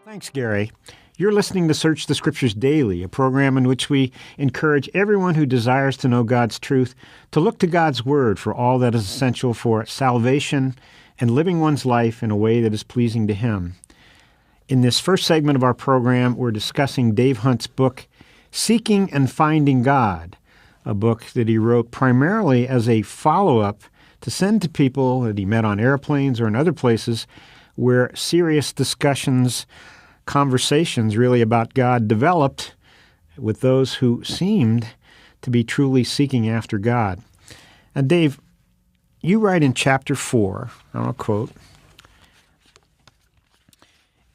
Thanks, Gary. You're listening to Search the Scriptures Daily, a program in which we encourage everyone who desires to know God's truth to look to God's Word for all that is essential for salvation and living one's life in a way that is pleasing to Him. In this first segment of our program, we're discussing Dave Hunt's book, Seeking and Finding God, a book that he wrote primarily as a follow-up to send to people that he met on airplanes or in other places where serious conversations really about God developed with those who seemed to be truly seeking after God. And Dave, you write in chapter 4, I'll quote,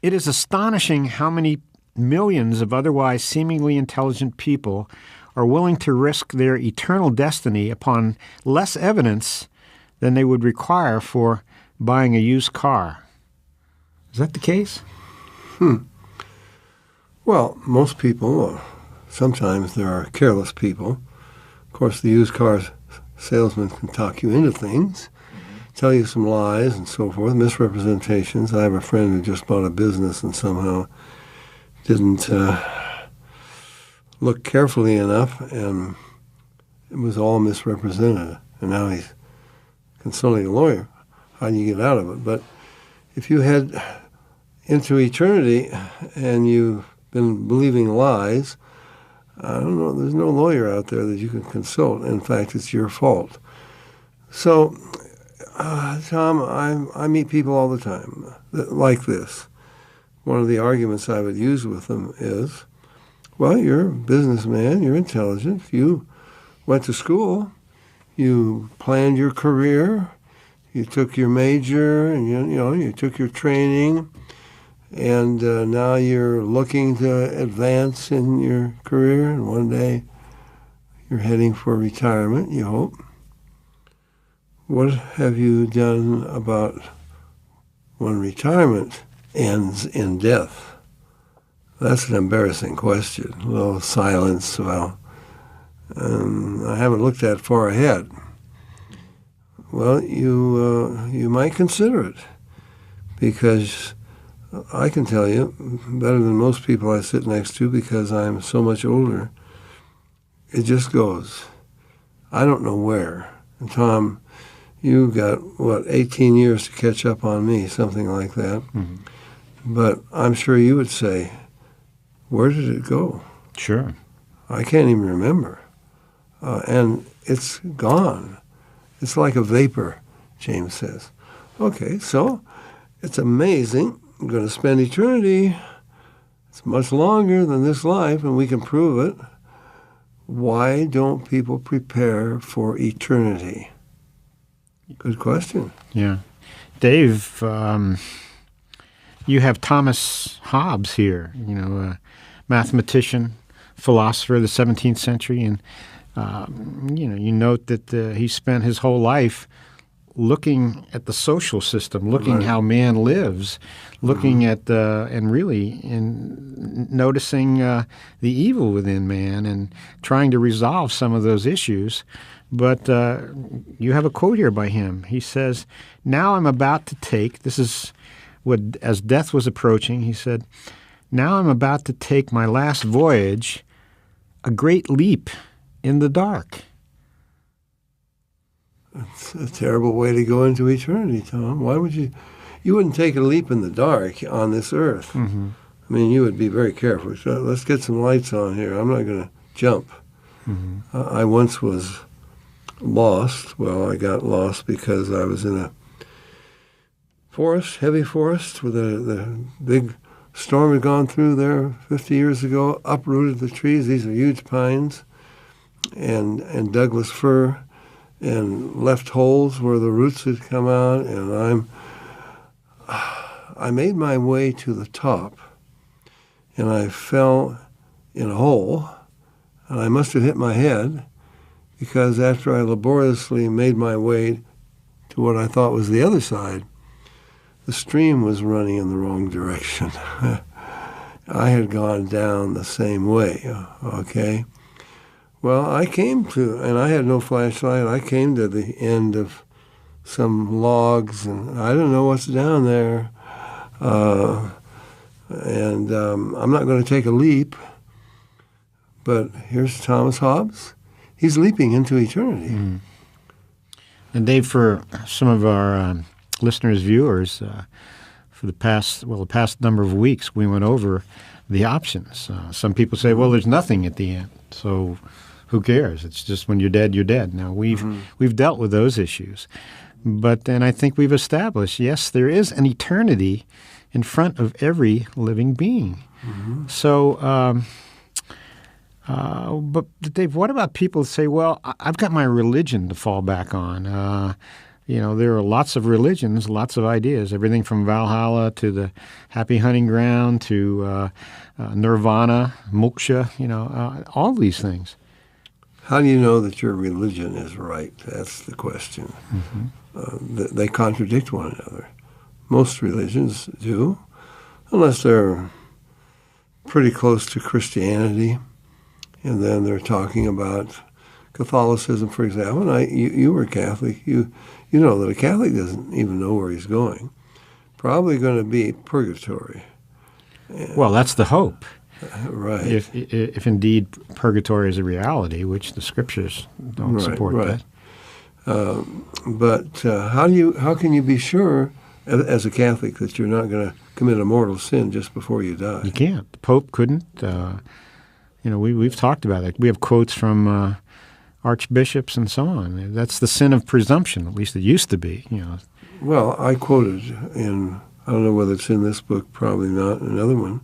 "It is astonishing how many millions of otherwise seemingly intelligent people are willing to risk their eternal destiny upon less evidence than they would require for buying a used car." Is that the case? Well, most people, sometimes there are careless people. Of course, the used car salesman can talk you into things, tell you some lies and so forth, misrepresentations. I have a friend who just bought a business and somehow didn't look carefully enough, and it was all misrepresented. And now he's consulting a lawyer. How do you get out of it? But if you head into eternity and you've been believing lies, I don't know, there's no lawyer out there that you can consult. In fact, it's your fault. So, Tom, I meet people all the time that, like this. One of the arguments I would use with them is, well, you're a businessman, you're intelligent, you went to school, you planned your career, you took your major, and you took your training, and now you're looking to advance in your career, and one day you're heading for retirement, you hope. What have you done about when retirement ends in death? That's an embarrassing question. A little silence. Well, I haven't looked that far ahead. Well, you might consider it, because I can tell you better than most people I sit next to, because I'm so much older. It just goes. I don't know where. And Tom, you got, 18 years to catch up on me, something like that. Mm-hmm. But I'm sure you would say, where did it go? Sure. I can't even remember. And it's gone. It's like a vapor, James says. Okay, so it's amazing. I'm going to spend eternity. It's much longer than this life, and we can prove it. Why don't people prepare for eternity? Good question. Yeah. Dave, you have Thomas Hobbes here, a mathematician, philosopher of the 17th century, and you note that he spent his whole life looking at the social system, looking Right. how man lives, looking at noticing the evil within man and trying to resolve some of those issues. But you have a quote here by him. He says, "Now I'm about to take," this is as death was approaching, he said, "Now I'm about to take my last voyage, a great leap in the dark." It's a terrible way to go into eternity, Tom. Why would you wouldn't take a leap in the dark on this earth. Mm-hmm. I mean, you would be very careful. So let's get some lights on here. I'm not going to jump. Mm-hmm. I once was lost. Well, I got lost because I was in a forest, heavy forest, where the big storm had gone through there 50 years ago, uprooted the trees. These are huge pines and Douglas fir, and left holes where the roots had come out. And I made my way to the top, and I fell in a hole, and I must have hit my head, because after I laboriously made my way to what I thought was the other side, the stream was running in the wrong direction. I had gone down the same way, okay? Well, I came to, and I had no flashlight, I came to the end of some logs, and I don't know what's down there. And I'm not going to take a leap, but here's Thomas Hobbes. He's leaping into eternity. Mm. And Dave, for some of our listeners, viewers, for the past number of weeks, we went over the options. Some people say, well, there's nothing at the end, so who cares? It's just when you're dead, you're dead. Now, we've dealt with those issues. But then I think we've established, yes, there is an eternity in front of every living being. Mm-hmm. So, but Dave, what about people who say, well, I've got my religion to fall back on. There are lots of religions, lots of ideas, everything from Valhalla to the happy hunting ground to nirvana, moksha, all these things. How do you know that your religion is right? That's the question. Mm-hmm. They contradict one another. Most religions do, unless they're pretty close to Christianity, and then they're talking about Catholicism, for example. And you were Catholic. You know that a Catholic doesn't even know where he's going. Probably going to be purgatory. Well, that's the hope. Right. If indeed purgatory is a reality, which the scriptures don't support that. But how can you be sure, as a Catholic, that you're not going to commit a mortal sin just before you die? You can't. The Pope couldn't. We've talked about it. We have quotes from archbishops and so on. That's the sin of presumption. At least it used to be. Well, I quoted in, I don't know whether it's in this book, probably not, another one.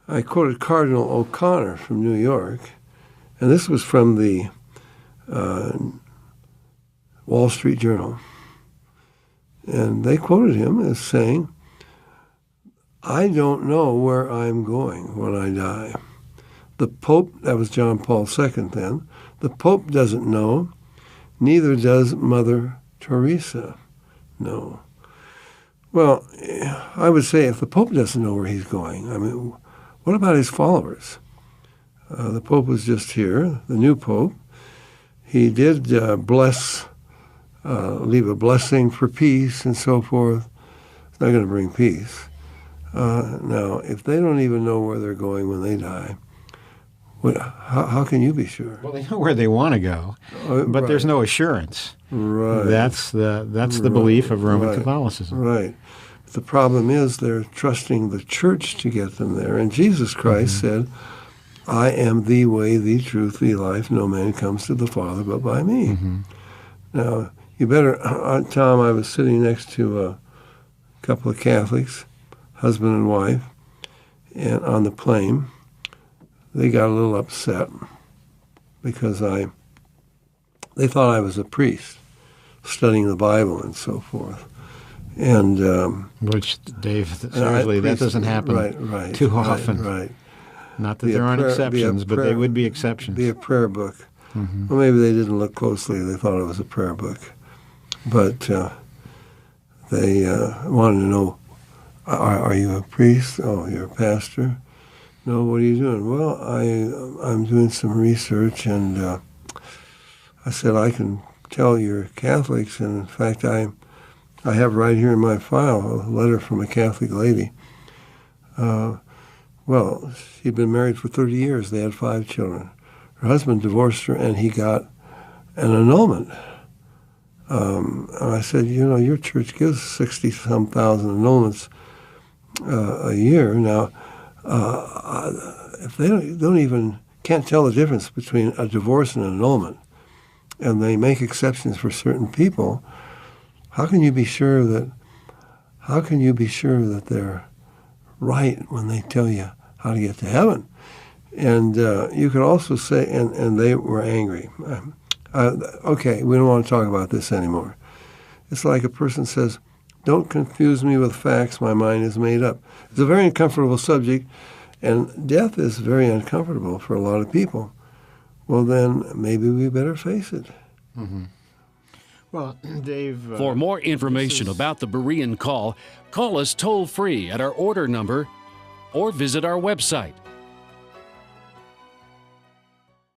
I quoted Cardinal O'Connor from New York, and this was from the Wall Street Journal. And they quoted him as saying, I don't know where I'm going when I die. The Pope, that was John Paul II then, the Pope doesn't know, neither does Mother Teresa know. Well, I would say if the Pope doesn't know where he's going, I mean, what about his followers? The Pope was just here, the new Pope. He did leave a blessing for peace and so forth. It's not going to bring peace. Now, if they don't even know where they're going when they die, how can you be sure? Well, they know where they want to go, but there's no assurance. Right. That's the belief of Roman Catholicism. Right. The problem is they're trusting the church to get them there. And Jesus Christ said, I am the way, the truth, the life. No man comes to the Father but by me. Mm-hmm. Now, you better, Tom, I was sitting next to a couple of Catholics, husband and wife, and on the plane, they got a little upset because they thought I was a priest studying the Bible and so forth. And which, Dave, seriously, that doesn't happen too often. Right. Not that there aren't exceptions, but they would be exceptions. Be a prayer book. Mm-hmm. Well, maybe they didn't look closely. They thought it was a prayer book. But they wanted to know, are you a priest? Oh, you're a pastor? No, what are you doing? Well, I'm doing some research, and I said, I can tell you're Catholics, and in fact, I have right here in my file a letter from a Catholic lady. Well, she'd been married for 30 years. They had 5 children. Her husband divorced her, and he got an annulment. And I said, your church gives 60-some thousand annulments a year. Now, if they can't tell the difference between a divorce and an annulment, and they make exceptions for certain people, how can you be sure that they're right when they tell you how to get to heaven? And you could also say, and they were angry. Okay, we don't want to talk about this anymore. It's like a person says, don't confuse me with facts, my mind is made up. It's a very uncomfortable subject, and death is very uncomfortable for a lot of people. Well, then maybe we better face it. Mm-hmm. Well, Dave... For more information about the Berean Call, call us toll-free at our order number or visit our website,